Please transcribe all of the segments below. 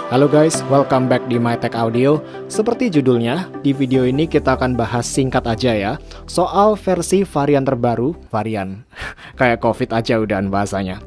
Halo guys, welcome back di My Tech Audio. Seperti judulnya, di video ini kita akan bahas singkat aja ya soal versi varian terbaru, kayak COVID aja udahan bahasanya.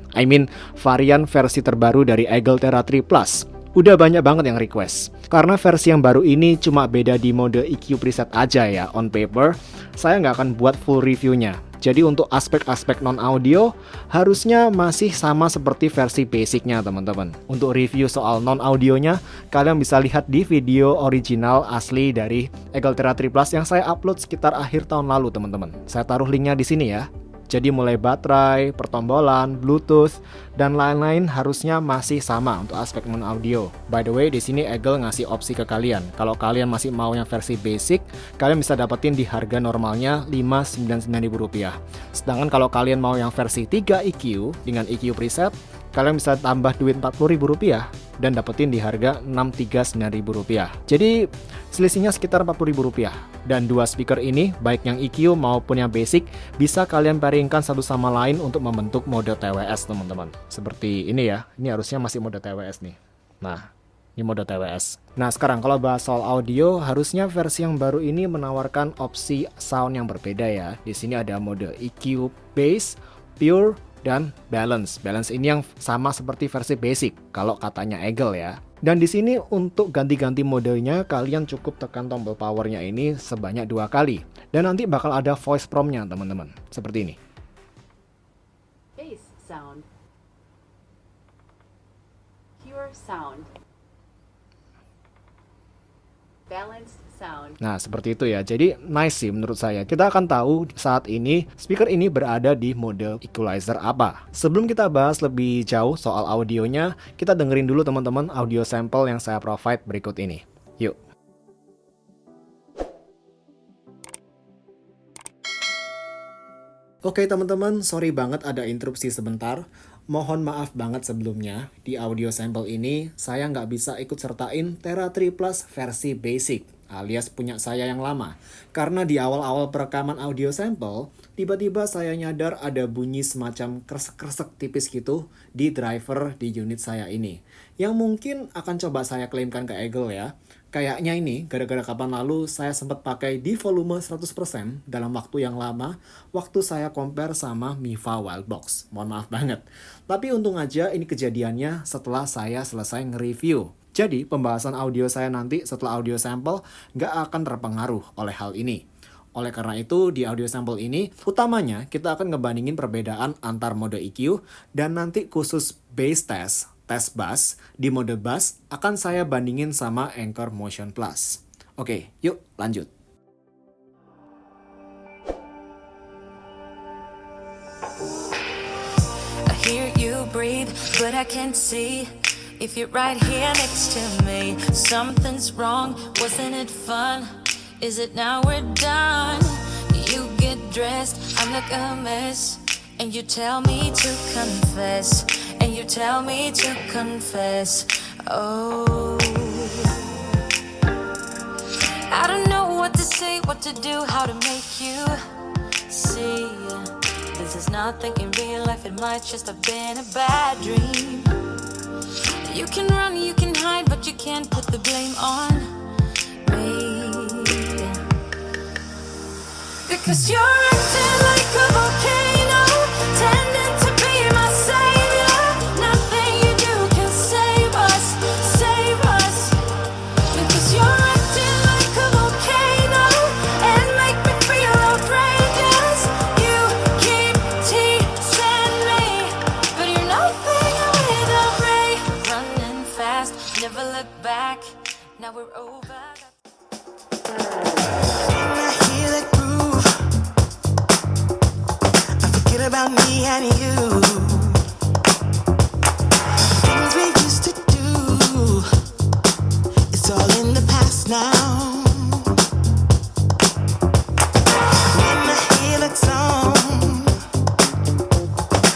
Varian versi terbaru dari Eagle Tera 3 Plus. Udah banyak banget yang request. Karena versi yang baru ini cuma beda di mode EQ preset aja ya, on paper, saya nggak akan buat full reviewnya. Jadi untuk aspek-aspek non-audio harusnya masih sama seperti versi basicnya teman-teman. Untuk review soal non-audionya, kalian bisa lihat di video original asli dari Eagle Tera 3 Plus yang saya upload sekitar akhir tahun lalu teman-teman. Saya taruh linknya di sini ya. Jadi mulai baterai, pertombolan, Bluetooth, dan lain-lain harusnya masih sama untuk aspek non-audio. By the way, di sini Eagle ngasih opsi ke kalian. Kalau kalian masih mau yang versi basic, kalian bisa dapetin di harga normalnya Rp599.000. Sedangkan kalau kalian mau yang versi 3 EQ dengan EQ preset, kalian bisa tambah duit Rp40.000 dan dapetin di harga Rp639.000. Jadi selisihnya sekitar Rp40.000. Dan dua speaker ini, baik yang EQ maupun yang basic, bisa kalian pairingkan satu sama lain untuk membentuk mode TWS teman-teman. Seperti ini ya, ini harusnya masih mode TWS nih. Nah, ini mode TWS. Nah sekarang kalau bahas soal audio, harusnya versi yang baru ini menawarkan opsi sound yang berbeda ya. Di sini ada mode EQ Bass, Pure, dan Balance. Balance ini yang sama seperti versi basic kalau katanya Eagle ya. Dan di sini untuk ganti-ganti modenya kalian cukup tekan tombol powernya ini sebanyak 2 kali. Dan nanti bakal ada voice prompt-nya teman-teman. Seperti ini. Bass sound. Pure sound. Balanced sound. Nah seperti itu ya, jadi nice sih menurut saya. Kita akan tahu saat ini speaker ini berada di mode equalizer apa. Sebelum kita bahas lebih jauh soal audionya, kita dengerin dulu teman-teman audio sampel yang saya provide berikut ini. Yuk. Oke teman-teman, sorry banget ada interupsi sebentar. Mohon maaf banget sebelumnya, di audio sampel ini saya nggak bisa ikut sertain Tera 3 Plus versi basic, alias punya saya yang lama. Karena di awal-awal perekaman audio sampel, tiba-tiba saya nyadar ada bunyi semacam kresek-kresek tipis gitu di driver di unit saya ini. Yang mungkin akan coba saya klaimkan ke Eagle ya. Kayaknya ini gara-gara kapan lalu saya sempat pakai di volume 100% dalam waktu yang lama waktu saya compare sama Miva Wildbox. Mohon maaf banget. Tapi untung aja ini kejadiannya setelah saya selesai nge-review. Jadi pembahasan audio saya nanti setelah audio sampel nggak akan terpengaruh oleh hal ini. Oleh karena itu di audio sampel ini utamanya kita akan ngebandingin perbedaan antar mode EQ dan nanti khusus bass tes bass di mode bass akan saya bandingin sama Anchor Motion Plus. Oke, yuk lanjut. I hear you breathe, but I can't see if you're right here next to me. Something's wrong, wasn't it fun? Is it now we're done? You get dressed, I'm like a mess, and you tell me to confess. And you tell me to confess. Oh, I don't know what to say, what to do, how to make you see. This is nothing in real life, it might just have been a bad dream. You can run, you can hide, but you can't put the blame on me. Because you're acting like a volcano, tending to be my savior. Nothing you do can save us, save us. Because you're acting like a volcano and make me feel outrageous. You keep teasing me, but you're nothing without me. Running fast, never look back. Now we're over. About me and you, things we used to do, it's all in the past now. When I hear that song,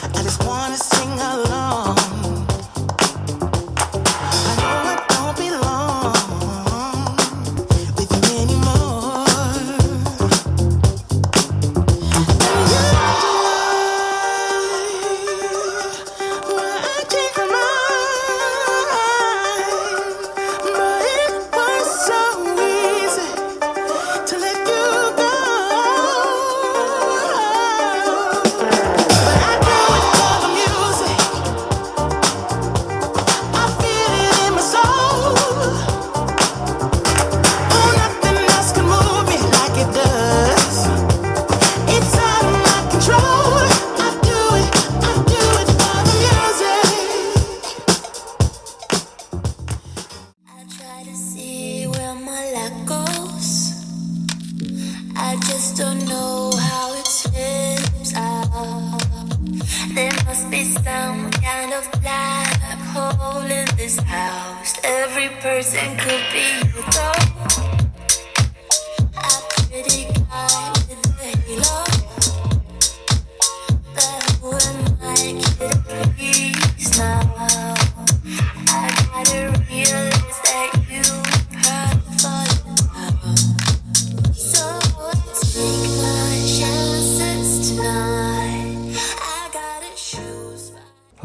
I just wanna sing along. I know I don't belong with you anymore. And you of black hole in this house. Every person could be you, though. A pretty guy with a halo that wouldn't like you to please now. I gotta realize that you probably falling down. So take my chances tonight. I gotta choose.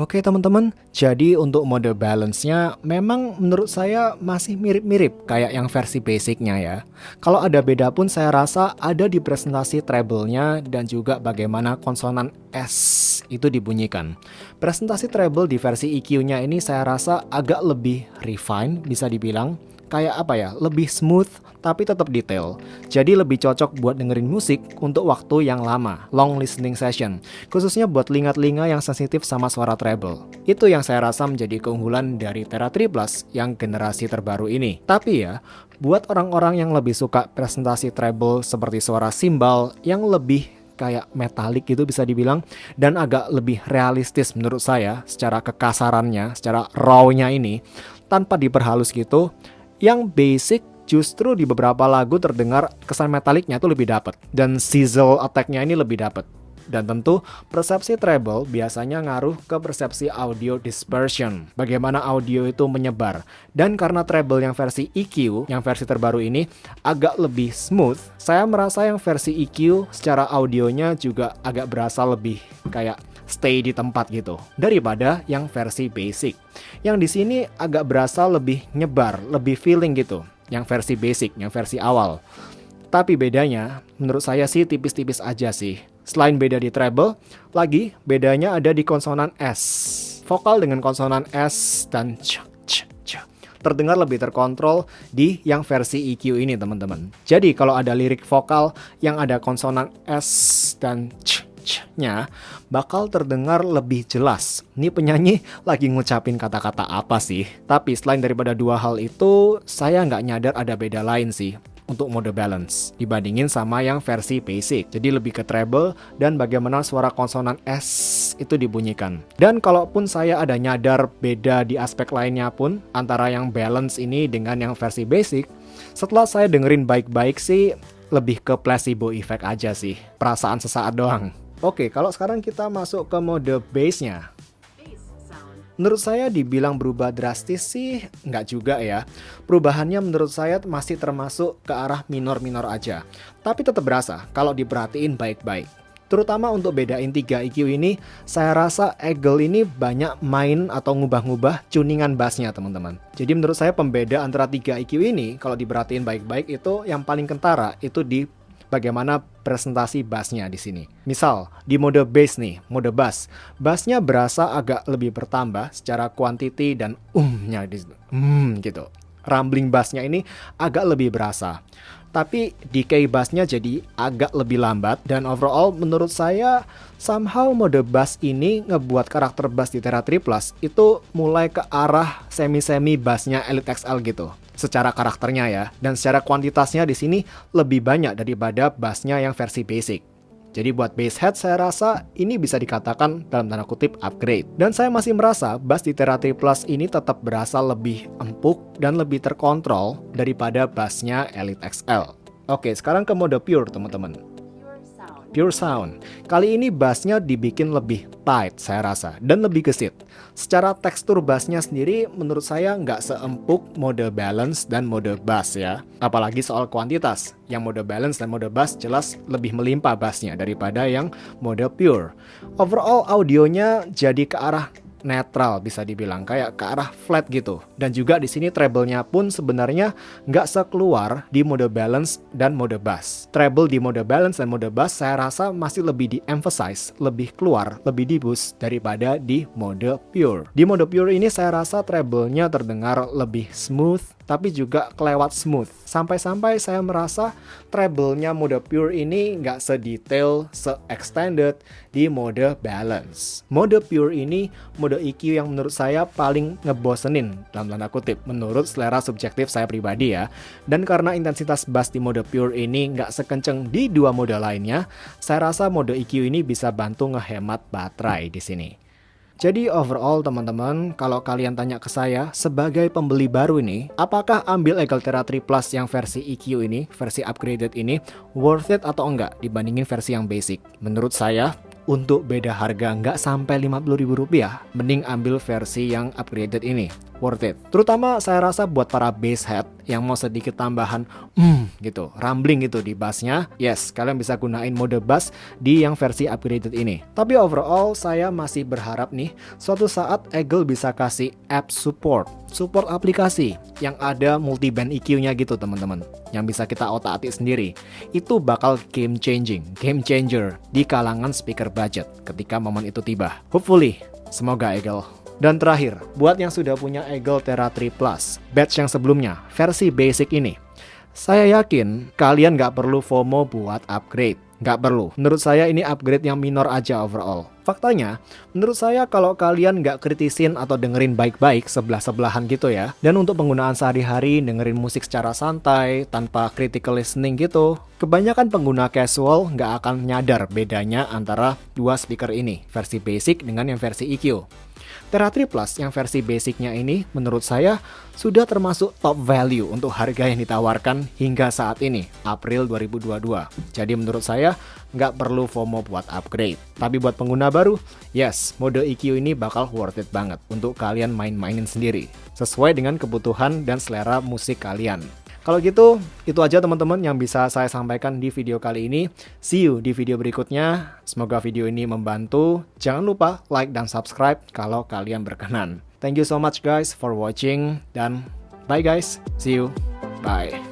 Oke teman-teman, jadi untuk mode balance-nya memang menurut saya masih mirip-mirip kayak yang versi basicnya ya. Kalau ada beda pun saya rasa ada di presentasi treble-nya dan juga bagaimana konsonan S itu dibunyikan. Presentasi treble di versi EQ-nya ini saya rasa agak lebih refine bisa dibilang. Kayak apa ya, lebih smooth tapi tetap detail. Jadi lebih cocok buat dengerin musik untuk waktu yang lama, long listening session. Khususnya buat telinga-telinga yang sensitif sama suara treble. Itu yang saya rasa menjadi keunggulan dari Tera 3 Plus yang generasi terbaru ini. Tapi ya, buat orang-orang yang lebih suka presentasi treble seperti suara cymbal yang lebih kayak metalik gitu bisa dibilang, dan agak lebih realistis menurut saya secara kekasarannya, secara raw-nya ini, tanpa diperhalus gitu. Yang basic justru di beberapa lagu terdengar kesan metaliknya tuh lebih dapet, dan sizzle attack-nya ini lebih dapet. Dan tentu persepsi treble biasanya ngaruh ke persepsi audio dispersion, bagaimana audio itu menyebar. Dan karena treble yang versi EQ, yang versi terbaru ini agak lebih smooth, saya merasa yang versi EQ secara audionya juga agak berasa lebih kayak stay di tempat gitu daripada yang versi basic. Yang di sini agak berasa lebih nyebar, lebih feeling gitu. Yang versi basic, yang versi awal. Tapi bedanya menurut saya sih tipis-tipis aja sih. Selain beda di treble, lagi bedanya ada di konsonan S. Vokal dengan konsonan S dan ch terdengar lebih terkontrol di yang versi EQ ini teman-teman. Jadi kalau ada lirik vokal yang ada konsonan S dan nya bakal terdengar lebih jelas. Ini penyanyi lagi ngucapin kata-kata apa sih? Tapi selain daripada dua hal itu, saya nggak nyadar ada beda lain sih untuk mode balance dibandingin sama yang versi basic. Jadi lebih ke treble dan bagaimana suara konsonan S itu dibunyikan. Dan kalaupun saya ada nyadar beda di aspek lainnya pun antara yang balance ini dengan yang versi basic, setelah saya dengerin baik-baik sih lebih ke placebo effect aja sih. Perasaan sesaat doang. Oke, kalau sekarang kita masuk ke mode bass-nya. Bass sound. Menurut saya dibilang berubah drastis sih nggak juga ya. Perubahannya menurut saya masih termasuk ke arah minor-minor aja. Tapi tetap berasa kalau diperhatiin baik-baik. Terutama untuk bedain 3 EQ ini, saya rasa Eagle ini banyak main atau ngubah-ngubah tuningan bassnya teman-teman. Jadi menurut saya pembeda antara 3 EQ ini, kalau diperhatiin baik-baik itu yang paling kentara itu di bagaimana presentasi bassnya di sini. Misal, di mode bass nih, mode bass. Bassnya berasa agak lebih bertambah secara quantity dan nya di situ. Gitu. Rumbling bassnya ini agak lebih berasa. Tapi decay bassnya jadi agak lebih lambat dan overall menurut saya somehow mode bass ini ngebuat karakter bass di Tera 3 Plus itu mulai ke arah semi-semi bassnya Elite XL gitu. Secara karakternya ya, dan secara kuantitasnya di sini lebih banyak daripada bassnya yang versi basic. Jadi buat bass head saya rasa ini bisa dikatakan dalam tanda kutip upgrade. Dan saya masih merasa bass di Tera 3 Plus ini tetap berasa lebih empuk dan lebih terkontrol daripada bassnya Elite XL. Oke, sekarang ke mode pure teman-teman. Pure sound. Pure sound. Kali ini bassnya dibikin lebih tight saya rasa dan lebih gesit. Secara tekstur bassnya sendiri menurut saya nggak seempuk mode balance dan mode bass ya. Apalagi soal kuantitas. Yang mode balance dan mode bass jelas lebih melimpah bassnya daripada yang mode pure. Overall audionya jadi ke arah netral bisa dibilang, kayak ke arah flat gitu. Dan juga di sini treble-nya pun sebenarnya nggak sekeluar di mode balance dan mode bass. Treble di mode balance dan mode bass saya rasa masih lebih di-emphasize, lebih keluar, lebih di-boost daripada di mode pure. Di mode pure ini saya rasa treble-nya terdengar lebih smooth, tapi juga kelewat smooth. Sampai-sampai saya merasa treble-nya mode pure ini nggak sedetail, se-extended di mode balance. Mode pure ini mode EQ yang menurut saya paling ngebosenin dalam tanda kutip, menurut selera subjektif saya pribadi ya. Dan karena intensitas bass di mode pure ini nggak sekenceng di dua mode lainnya, saya rasa mode EQ ini bisa bantu ngehemat baterai di sini. Jadi overall teman-teman, kalau kalian tanya ke saya sebagai pembeli baru ini, apakah ambil Eagle 3 Plus yang versi EQ ini, versi upgraded ini, worth it atau enggak dibandingin versi yang basic? Menurut saya, untuk beda harga nggak sampai Rp50.000, mending ambil versi yang upgraded ini, worth it. Terutama saya rasa buat para bass head yang mau sedikit tambahan gitu, rumbling gitu di bassnya, yes, kalian bisa gunain mode bass di yang versi upgraded ini. Tapi overall saya masih berharap nih suatu saat Eagle bisa kasih app support aplikasi yang ada multi-band EQ-nya gitu teman-teman, yang bisa kita otak-atik sendiri. Itu bakal game changer di kalangan speaker budget ketika momen itu tiba. Hopefully, semoga Eagle. Dan terakhir, buat yang sudah punya Eagle 3 Plus, batch yang sebelumnya, versi basic ini, saya yakin kalian nggak perlu FOMO buat upgrade. Nggak perlu. Menurut saya ini upgrade yang minor aja overall. Faktanya, menurut saya kalau kalian nggak kritisin atau dengerin baik-baik sebelah-sebelahan gitu ya, dan untuk penggunaan sehari-hari dengerin musik secara santai, tanpa critical listening gitu, kebanyakan pengguna casual nggak akan nyadar bedanya antara dua speaker ini, versi basic dengan yang versi EQ. 3 Plus yang versi basicnya ini menurut saya sudah termasuk top value untuk harga yang ditawarkan hingga saat ini, April 2022. Jadi menurut saya nggak perlu FOMO buat upgrade. Tapi buat pengguna baru, yes, mode EQ ini bakal worth it banget untuk kalian main-mainin sendiri, sesuai dengan kebutuhan dan selera musik kalian. Kalau gitu, itu aja teman-teman yang bisa saya sampaikan di video kali ini. See you di video berikutnya. Semoga video ini membantu. Jangan lupa like dan subscribe kalau kalian berkenan. Thank you so much guys for watching, dan bye guys. See you. Bye.